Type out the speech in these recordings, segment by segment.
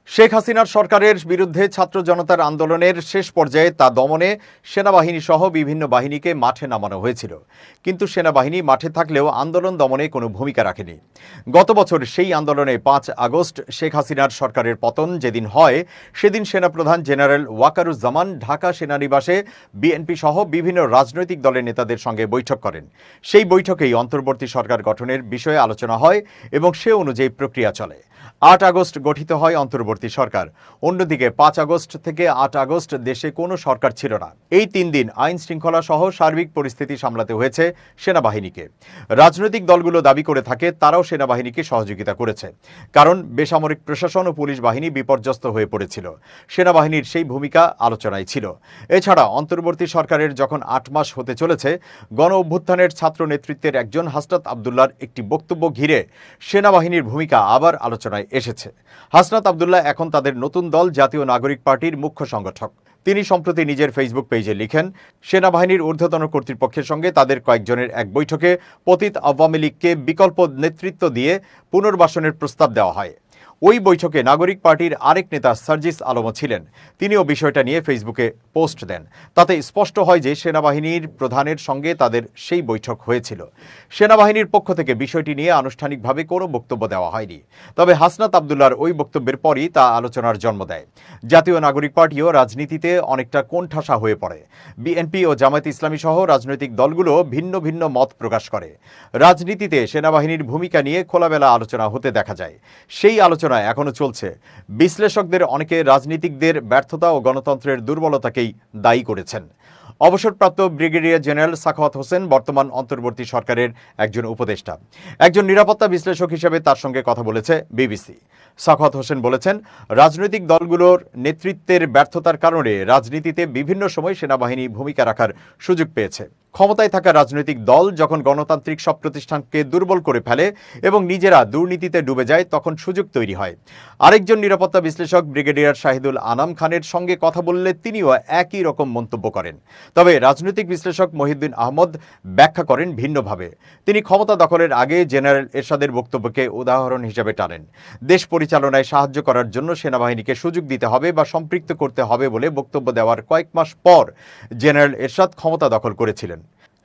শেখ হাসিনার সরকারের বিরুদ্ধে ছাত্র জনতার আন্দোলনের শেষ পর্যায়ে তা দমনে সেনাবাহিনী সহ বিভিন্ন বাহিনীকে মাঠে নামানো হয়েছিল, কিন্তু সেনাবাহিনী মাঠে থাকলেও আন্দোলন দমনে কোনো ভূমিকা রাখেনি। গত বছর সেই আন্দোলনে ৫ আগস্ট শেখ হাসিনার সরকারের পতন যেদিন হয়, সেদিন সেনাপ্রধান জেনারেল ওয়াকারুজ্জামান ঢাকা সেনানিবাসে বিএনপি সহ বিভিন্ন রাজনৈতিক দলের নেতাদের সঙ্গে বৈঠক করেন। সেই বৈঠকেই অন্তর্বর্তী সরকার গঠনের বিষয়ে আলোচনা হয় এবং সে অনুযায়ী প্রক্রিয়া চলে। ৮ আগস্ট গঠিত হয় অন্তর্বর্তী সরকার। অন্যদিকে ৫ আগস্ট থেকে ৮ আগস্ট দেশে কোনো সরকার ছিল না। এই ৩ দিন আইন শৃঙ্খলা সহ সার্বিক পরিস্থিতি সামলাতে হয়েছে সেনাবাহিনীকে। রাজনৈতিক দলগুলো দাবি করে থাকে তারাও সেনাবাহিনীকে সহযোগিতা করেছে, কারণ বেসামরিক প্রশাসন ও পুলিশ বাহিনী বিপর্যস্ত হয়ে পড়েছিল। সেনাবাহিনীর সেই ভূমিকা আলোচনায় ছিল। এছাড়া অন্তর্বর্তী সরকারের যখন ৮ মাস হতে চলেছে, গণ অভ্যুত্থানের ছাত্র নেতৃত্বের একজন হাসনাত আবদুল্লাহর একটি বক্তব্য ঘিরে সেনাবাহিনীর ভূমিকা আবার আলোচনায় এসেছে। হাসনাত আবদুল্লাহ এখন তাদের নতুন দল জাতীয় নাগরিক পার্টির মুখ্য সংগঠক। তিনি সম্প্রতি নিজের ফেসবুক পেজে লিখেন, সেনাবাহিনীর ঊর্ধ্বতন কর্তৃপক্ষের সঙ্গে তাদের কয়েকজনের এক বৈঠকে পতিত আওয়ামী লীগকে বিকল্প নেতৃত্ব দিয়ে পুনর্বাসনের প্রস্তাব দেওয়া হয়। ওই বৈঠকে নাগরিক পার্টির আরেক নেতা সার্জিস আলমও ছিলেন। তিনিও বিষয়টা নিয়ে ফেসবুকে পোস্ট দেন। তাতে স্পষ্ট হয় যে সেনাবাহিনীর প্রধানের সঙ্গে তাদের সেই বৈঠক হয়েছিল। সেনাবাহিনীর পক্ষ থেকে বিষয়টি নিয়ে আনুষ্ঠানিকভাবে কোনো বক্তব্য দেওয়া হয়নি। তবে হাসনাত আবদুল্লাহর ওই বক্তব্যের পরই তা আলোচনার জন্ম দেয়। জাতীয় নাগরিক পার্টিও রাজনীতিতে অনেকটা কোণঠাসা হয়ে পড়ে। বিএনপি ও জামায়াত ইসলামী সহ রাজনৈতিক দলগুলো ভিন্ন ভিন্ন মত প্রকাশ করে। রাজনীতিতে সেনাবাহিনীর ভূমিকা নিয়ে খোলামেলা আলোচনা হতে দেখা যায়। সেই আলোচনা এখনো চলছে। বিশ্লেষকদের অনেকে রাজনীতিকদের ব্যর্থতা ও গণতন্ত্রের দুর্বলতাকেই দায়ী করেছেন। অবসরপ্রাপ্ত ব্রিগেডিয়ার জেনারেল সাখাওয়াত হোসেন বর্তমান অন্তর্বর্তী সরকারের একজন উপদেষ্টা। একজন নিরাপত্তা বিশ্লেষক হিসেবে তার সঙ্গে কথা বলেছে বিবিসি। সাখাওয়াত হোসেন বলেছেন, রাজনৈতিক দলগুলোর নেতৃত্বের ব্যর্থতার কারণে রাজনীতিতে বিভিন্ন সময় সেনাবাহিনী ভূমিকা রাখার সুযোগ পেয়েছে। ক্ষমতায় থাকা রাজনৈতিক দল যখন গণতান্ত্রিক সব প্রতিষ্ঠানকে দুর্বল করে ফেলে এবং নিজেরা দুর্নীতিতে ডুবে যায়, তখন সুযোগ তৈরি হয়। আরেকজন নিরাপত্তা বিশ্লেষক ব্রিগেডিয়ার শাহিদুল আনাম খানের সঙ্গে কথা বললে তিনিও একই রকম মন্তব্য করেন। তবে রাজনৈতিক বিশ্লেষক মহিউদ্দিন আহমদ ব্যাখ্যা করেন ভিন্নভাবে। তিনি ক্ষমতা দখলের আগে জেনারেল এরশাদের বক্তব্যকে উদাহরণ হিসেবে টানেন। দেশ পরিচালনায় সাহায্য করার জন্য সেনাবাহিনীকে সুযোগ দিতে হবে বা সম্পৃক্ত করতে হবে বলে বক্তব্য দেওয়ার কয়েক মাস পর জেনারেল এরশাদ ক্ষমতা দখল করেছিলেন।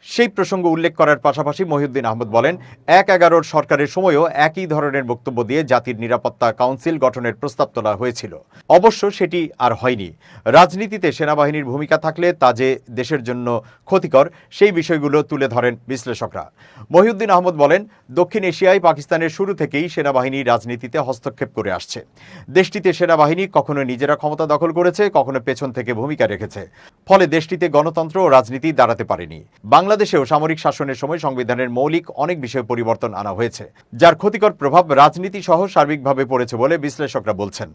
সেই প্রসঙ্গ উল্লেখ করার পাশাপাশি মহিউদ্দিন আহমদ বলেন, ১/১১ সরকারের সময়ও একই ধরনের বক্তব্য দিয়ে জাতির নিরাপত্তা কাউন্সিল গঠনের প্রস্তাব তোলা হয়েছিল। অবশ্য সেটি আর হয়নি। রাজনীতিতে সেনাবাহিনীর ভূমিকা থাকলে তা যে দেশের জন্য ক্ষতিকর, সেই বিষয়গুলো তুলে ধরেন বিশ্লেষকরা। মহিউদ্দিন আহমদ বলেন, দক্ষিণ এশিয়ায় পাকিস্তানের শুরু থেকেই সেনাবাহিনী রাজনীতিতে হস্তক্ষেপ করে আসছে। দেশটিতে সেনাবাহিনী কখনো নিজেরা ক্ষমতা দখল করেছে, কখনো পেছন থেকে ভূমিকা রেখেছে। ফলে দেশটিতে গণতন্ত্র ও রাজনীতি দাঁড়াতে পারেনি। বাংলাদেশেও সামরিক শাসনের সময় সংবিধানের মৌলিক অনেক বিষয়ে পরিবর্তন আনা হয়েছে, যার ক্ষতিকর প্রভাব রাজনীতি সহ সার্বিকভাবে পড়েছে বলে বিশ্লেষকরা বলছেন।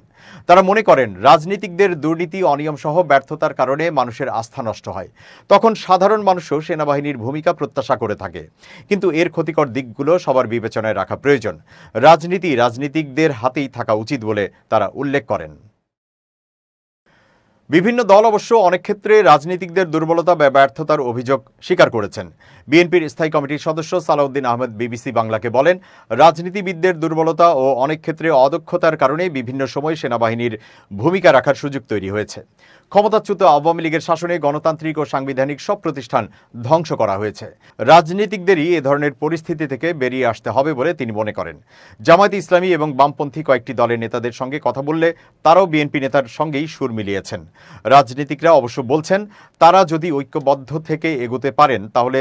তারা মনে করেন, রাজনীতিকদের দুর্নীতি, অনিয়ম সহ ব্যর্থতার কারণে মানুষের আস্থা নষ্ট হয়। তখন সাধারণ মানুষও সেনাবাহিনীর ভূমিকা প্রত্যাশা করে থাকে। কিন্তু এর ক্ষতিকর দিকগুলো সবার বিবেচনায় রাখা প্রয়োজন। রাজনীতি রাজনীতিকদের হাতেই থাকা উচিত বলে তারা উল্লেখ করেন। বিভিন্ন দল অবশ্য অনেক ক্ষেত্রে রাজনীতিকদের দুর্বলতা বা ব্যর্থতার অভিযোগ স্বীকার করেছেন। বিএনপির স্থায়ী কমিটির সদস্য সালাউদ্দিন আহমেদ বিবিসি বাংলাকে বলেন, রাজনীতিবিদদের দুর্বলতা ও অনেক ক্ষেত্রে অদক্ষতার কারণে বিভিন্ন সময় সেনাবাহিনীর ভূমিকা রাখার সুযোগ তৈরি হয়েছে। ক্ষমতাচ্যুত আওয়ামী লীগের শাসনে গণতান্ত্রিক ও সাংবিধানিক সব প্রতিষ্ঠান ধ্বংস করা হয়েছে। রাজনীতিকদেরই এ ধরনের পরিস্থিতি থেকে বেরিয়ে আসতে হবে বলে তিনি মনে করেন। জামায়াত ইসলামী এবং বামপন্থী কয়েকটি দলের নেতাদের সঙ্গে কথা বললে তারাও বিএনপি নেতার সঙ্গেই সুর মিলিয়েছেন। রাজনীতিকরা অবশ্য বলছেন, তারা যদি ঐক্যবদ্ধ থেকে এগোতে পারেন তাহলে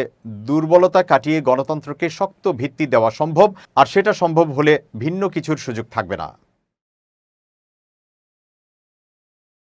দুর্বলতা কাটিয়ে গণতন্ত্রকে শক্ত ভিত্তি দেওয়া সম্ভব, আর সেটা সম্ভব হলে ভিন্ন কিছুর সুযোগ থাকবে না।